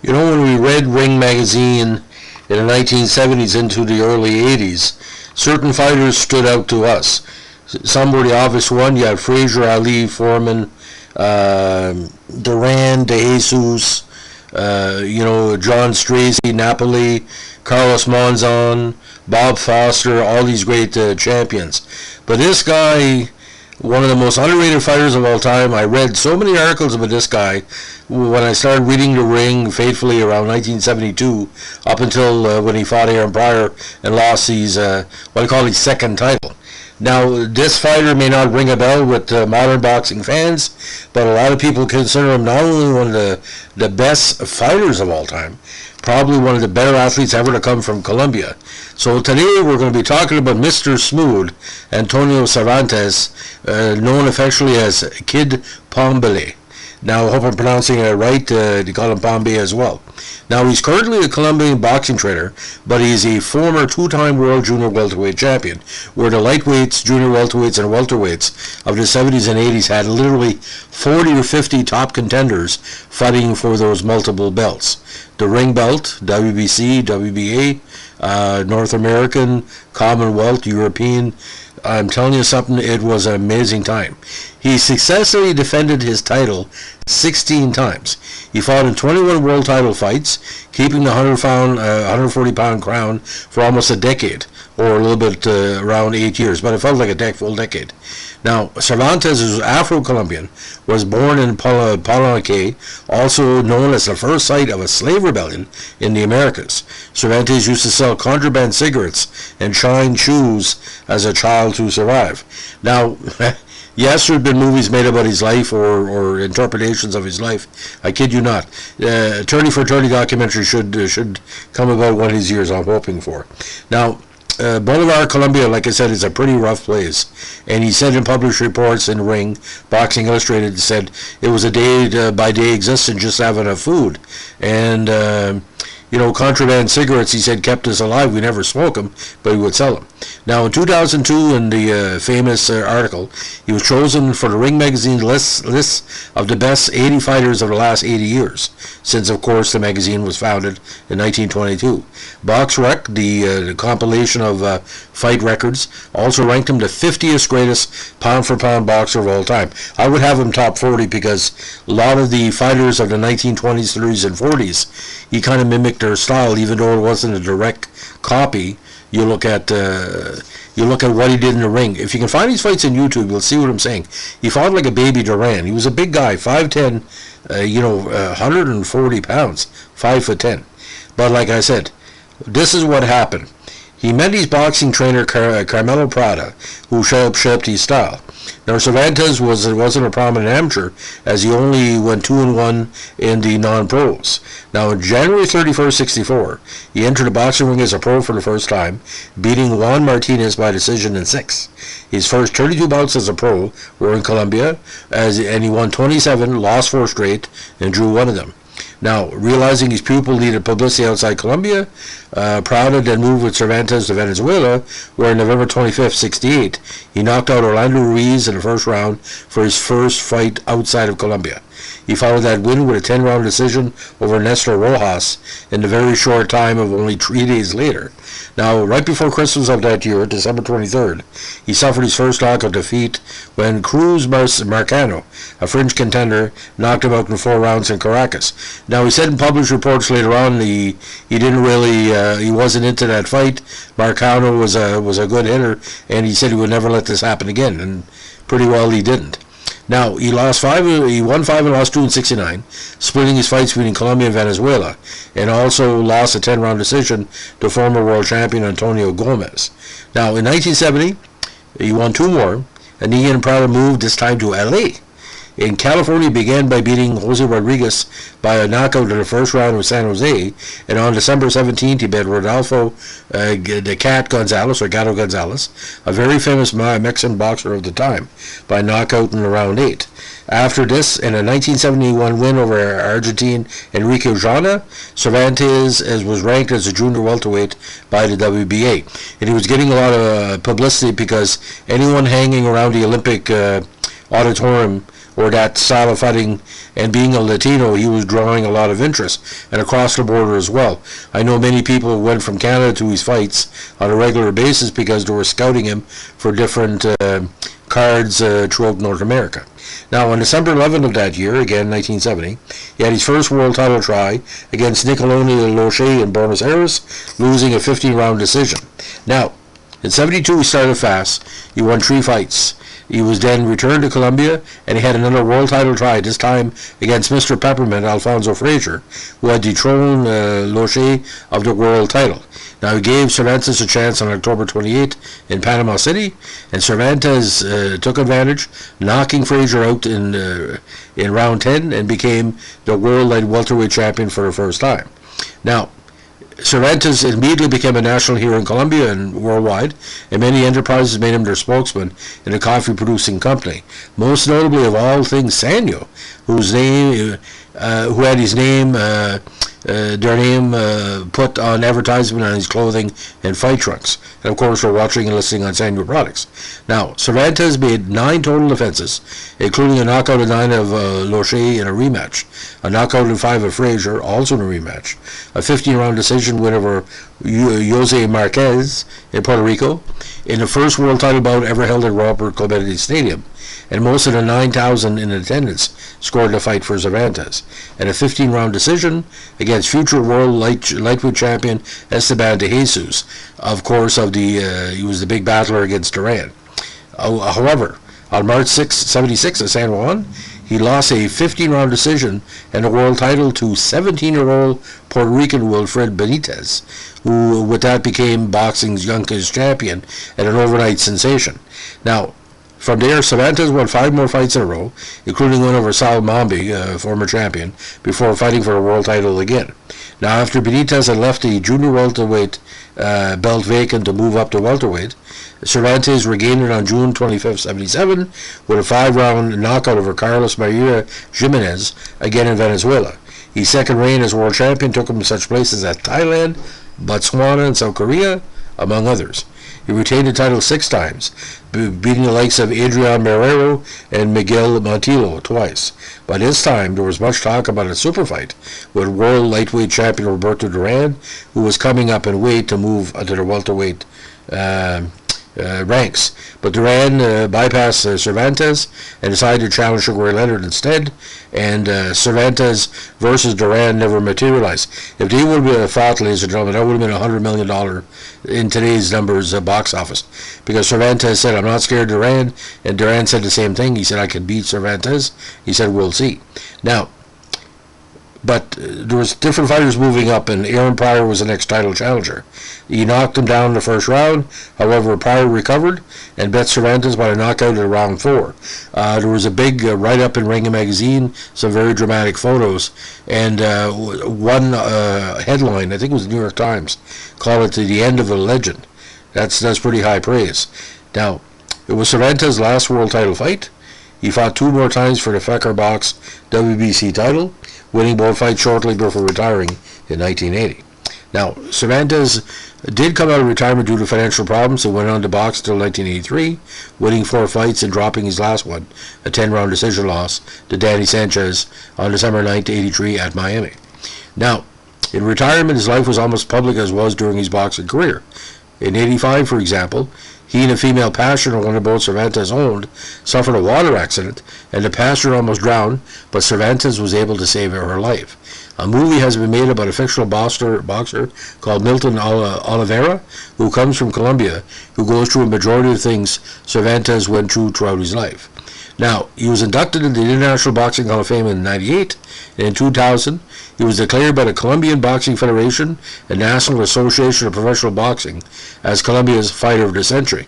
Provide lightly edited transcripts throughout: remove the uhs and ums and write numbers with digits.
You know, when we read Ring magazine in the 1970s into the early 80s, certain fighters stood out to us. Some were the obvious one. You had Frazier, Ali, Foreman, Duran, De Jesus, John Stracey, Napoli, Carlos Monzon, Bob Foster, all these great champions. But this guy, one of the most underrated fighters of all time. I read so many articles about this guy when I started reading The Ring faithfully around 1972, up until when he fought Aaron Pryor and lost his, what I call his second title. Now, this fighter may not ring a bell with modern boxing fans, but a lot of people consider him not only one of the best fighters of all time, probably one of the better athletes ever to come from Colombia. So today we're going to be talking about Mr. Smooth, Antonio Cervantes, known affectionately as Kid Pambele. Now, I hope I'm pronouncing it right. They call him Pambele as well. Now, he's currently a Colombian boxing trainer, but he's a former two-time world junior welterweight champion, where the lightweights, junior welterweights, and welterweights of the 70s and 80s had literally 40 or 50 top contenders fighting for those multiple belts. The ring belt, WBC, WBA, North American, Commonwealth, European. I'm telling you something, it was an amazing time. He successfully defended his title 16 times. He fought in 21 world title fights, keeping the 140-pound crown for almost a decade, or a little bit around 8 years, but it felt like a full decade. Now, Cervantes is Afro-Colombian, was born in Palenque, also known as the first site of a slave rebellion in the Americas. Cervantes used to sell contraband cigarettes and shine shoes as a child to survive. Now, yes, there have been movies made about his life or interpretations of his life. I kid you not. Attorney for Attorney documentary should come about one of these years, I'm hoping for. Now, Bolivar, Colombia, like I said, is a pretty rough place. And he said in published reports in Ring, Boxing Illustrated said it was a day-by-day existence just having enough food. And, contraband cigarettes, he said, kept us alive. We never smoked them, but he would sell them. Now, in 2002, in the famous article, he was chosen for the Ring magazine list of the best 80 fighters of the last 80 years, since, of course, the magazine was founded in 1922. BoxRec, the compilation of fight records, also ranked him the 50th greatest pound-for-pound boxer of all time. I would have him top 40 because a lot of the fighters of the 1920s, 30s, and 40s, he kind of mimicked their style, even though it wasn't a direct copy. You look at what he did in the ring. If you can find these fights on YouTube, you'll see what I'm saying. He fought like a baby Duran. He was a big guy, 5'10", 140 pounds, 5'10". But like I said, this is what happened. He met his boxing trainer, Carmelo Prada, who shaped his style. Now, Cervantes wasn't a prominent amateur, as he only went 2-1 in the non-pros. Now, on January 31st, 64, he entered the boxing ring as a pro for the first time, beating Juan Martinez by decision in 6. His first 32 bouts as a pro were in Colombia, and he won 27, lost 4 straight, and drew 1 of them. Now, realizing his pupil needed publicity outside Colombia, Prada then moved with Cervantes to Venezuela, where on November 25th, 68, he knocked out Orlando Ruiz in the first round for his first fight outside of Colombia. He followed that win with a 10-round decision over Nestor Rojas in the very short time of only 3 days later. Now, right before Christmas of that year, December 23rd, he suffered his first knockout defeat when Cruz Marcano, a fringe contender, knocked him out in 4 rounds in Caracas. Now, he said in published reports later on he wasn't into that fight. Marcano was a good hitter, and he said he would never let this happen again, and pretty well he didn't. Now, he won 5 and lost 2 in 69, splitting his fights between Colombia and Venezuela, and also lost a 10-round decision to former world champion Antonio Gomez. Now, in 1970, he won 2 more, and he and Prada moved this time to LA. In California, he began by beating Jose Rodriguez by a knockout in the first round with San Jose, and on December 17th, he beat Rodolfo the Cat Gonzalez, or Gato Gonzalez, a very famous Mexican boxer of the time, by knockout in round 8. After this, in a 1971 win over Argentine Enrique Jana, Cervantes was ranked as a junior welterweight by the WBA, and he was getting a lot of publicity because anyone hanging around the Olympic auditorium or that style of fighting, and being a Latino, he was drawing a lot of interest, and across the border as well. I know many people went from Canada to his fights on a regular basis because they were scouting him for different cards throughout North America. Now, on December 11th of that year, again 1970, he had his first world title try against Nicolone Loche in Buenos Aires, losing a 15-round decision. Now, in 72 he started fast. He won 3 fights. He was then returned to Colombia, and he had another world title try, this time against Mr. Peppermint, Alfonso Frazier, who had dethroned Loche of the world title. Now, he gave Cervantes a chance on October 28 in Panama City, and Cervantes took advantage, knocking Frazier out in round 10, and became the world light welterweight champion for the first time. Now, Cervantes immediately became a national hero in Colombia and worldwide, and many enterprises made him their spokesman in a coffee-producing company. Most notably of all things, Sanyo, who had his name, their name put on advertisement on his clothing and fight trunks. And of course, we're watching and listening on Sanyo products. Now, Cervantes made 9 total defenses, including a knockout of 9 of Loche in a rematch, a knockout of 5 of Frazier, also in a rematch, a 15-round decision win over Jose Marquez in Puerto Rico, in the first world title bout ever held at Robert Clemente Stadium, and most of the 9,000 in attendance scored the fight for Cervantes, and a 15-round decision against future world lightweight champion Esteban de Jesus. Of course, he was the big battler against Duran. However, on March 6, 76 at San Juan, he lost a 15-round decision and the world title to 17-year-old Puerto Rican Wilfred Benitez, who with that became boxing's youngest champion and an overnight sensation. Now, from there, Cervantes won 5 more fights in a row, including one over Sal Mambi, former champion, before fighting for a world title again. Now, after Benitez had left the junior welterweight belt vacant to move up to welterweight, Cervantes regained it on June 25, 77, with a 5-round knockout over Carlos Maria Jimenez, again in Venezuela. His second reign as world champion took him to such places as Thailand, Botswana, and South Korea, among others. He retained the title 6 times, beating the likes of Adrian Marrero and Miguel Montillo twice. By this time, there was much talk about a super fight with world lightweight champion Roberto Duran, who was coming up in weight to move to the welterweight ranks. But Duran bypassed Cervantes and decided to challenge Sugar Ray Leonard instead, and Cervantes versus Duran never materialized. If they would have been fought, ladies and gentlemen, that would have been $100 million in today's numbers box office, because Cervantes said, "I'm not scared of Duran," and Duran said the same thing. He said, "I can beat Cervantes." He said, "We'll see." Now, but there was different fighters moving up, and Aaron Pryor was the next title challenger. He knocked him down in the first round. However, Pryor recovered and bet Cervantes by a knockout in round 4. There was a big write-up in Ring Magazine, some very dramatic photos, and one headline, I think it was the New York Times, called it the end of a legend. That's pretty high praise. Now, it was Cervantes' last world title fight. He fought 2 more times for the Fecker Box WBC title, winning both fights shortly before retiring in 1980. Now, Cervantes did come out of retirement due to financial problems. He went on to box until 1983, winning 4 fights and dropping his last one, a 10-round decision loss to Danny Sanchez on December 9, 1983 at Miami. Now, in retirement, his life was almost public as was during his boxing career. In 85, for example, he and a female passenger, one of both Cervantes owned, suffered a water accident, and the passenger almost drowned, but Cervantes was able to save her life. A movie has been made about a fictional boxer called Milton Oliveira, who comes from Colombia, who goes through a majority of things Cervantes went through throughout his life. Now, he was inducted into the International Boxing Hall of Fame in 1998, and in 2000, he was declared by the Colombian Boxing Federation and National Association of Professional Boxing as Colombia's Fighter of the Century.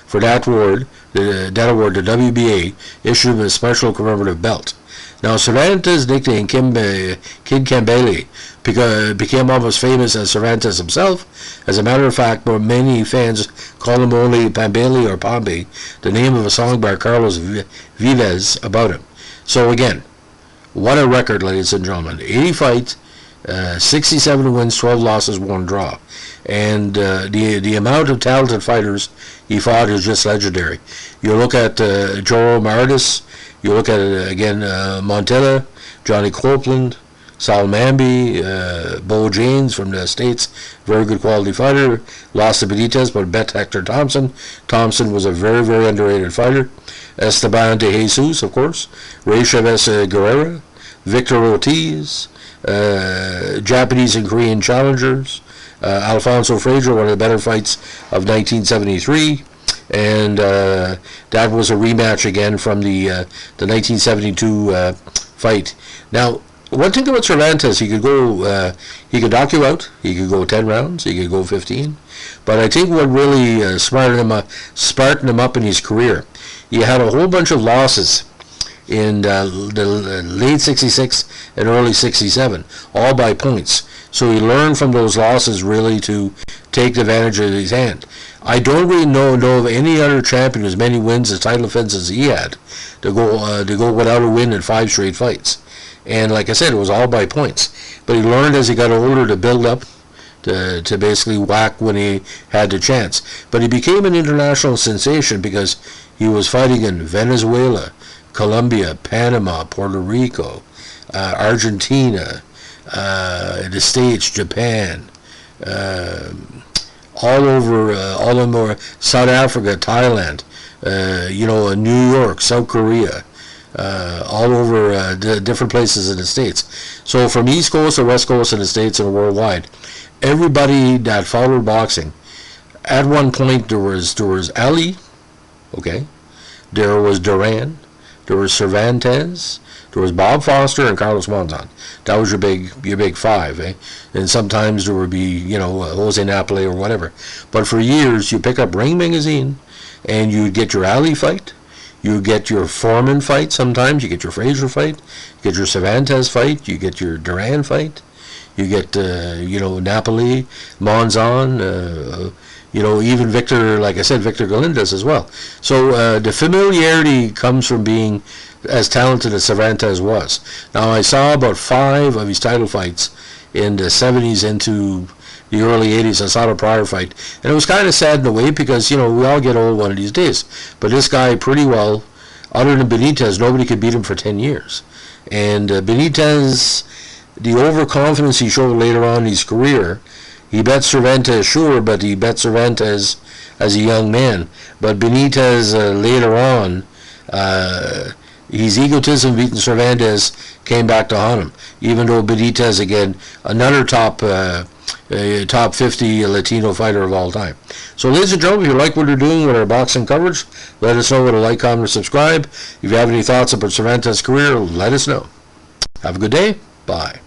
For that award, the WBA issued him a special commemorative belt. Now, Cervantes' nickname, Kid Pambele, became almost famous as Cervantes himself. As a matter of fact, many fans call him only Pambele or Pambe, the name of a song by Carlos Vives about him. So again, what a record, ladies and gentlemen. 80 fights, 67 wins, 12 losses, 1 draw. And the amount of talented fighters he fought is just legendary. You look at Joe Martis You look at it again, Montella, Johnny Copeland, Sal Mamby, Bo James from the States, very good quality fighter. Lost to Benitez, but bet Hector Thompson. Thompson was a very, very underrated fighter. Esteban de Jesus, of course. Ray Chavez Guerrera. Victor Ortiz. Japanese and Korean challengers. Alfonso Frazier, one of the better fights of 1973. And that was a rematch again from the 1972 fight. Now, one thing about Cervantes, he could he could knock you out. He could go 10 rounds. He could go 15. But I think what really smartened him up in his career, he had a whole bunch of losses in the late 66 and early 67, all by points. So he learned from those losses really to take advantage of his hand. I don't really know of any other champion with as many wins as title defenses he had to go without a win in 5 straight fights. And like I said, it was all by points. But he learned as he got older to build up, to basically whack when he had the chance. But he became an international sensation because he was fighting in Venezuela, Colombia, Panama, Puerto Rico, Argentina, the States, Japan, all over South Africa, Thailand, New York, South Korea, all over different places in the States. So from East Coast to West Coast in the States and worldwide, everybody that followed boxing, at one point there was Ali, okay, there was Duran, there was Cervantes, there was Bob Foster and Carlos Monzon. That was your big five, eh? And sometimes there would be, Jose Napoli or whatever. But for years, you pick up Ring Magazine, and you'd get your Ali fight, you get your Foreman fight sometimes, you get your Frazier fight, you get your Cervantes fight, you get your Duran fight, you get, Napoli, Monzon, even Victor, like I said, Victor Galindez as well. So the familiarity comes from being as talented as Cervantes was. Now, I saw about 5 of his title fights in the 70s into the early 80s. I saw the prior fight, and it was kind of sad in a way because, we all get old one of these days. But this guy, pretty well, other than Benitez, nobody could beat him for 10 years. And Benitez, the overconfidence he showed later on in his career, he bet Cervantes, sure, but he bet Cervantes as a young man. But Benitez, later on, his egotism beating Cervantes came back to haunt him, even though Benitez, again, another top 50 Latino fighter of all time. So, ladies and gentlemen, if you like what we're doing with our boxing coverage, let us know with a like, comment, or subscribe. If you have any thoughts about Cervantes' career, let us know. Have a good day. Bye.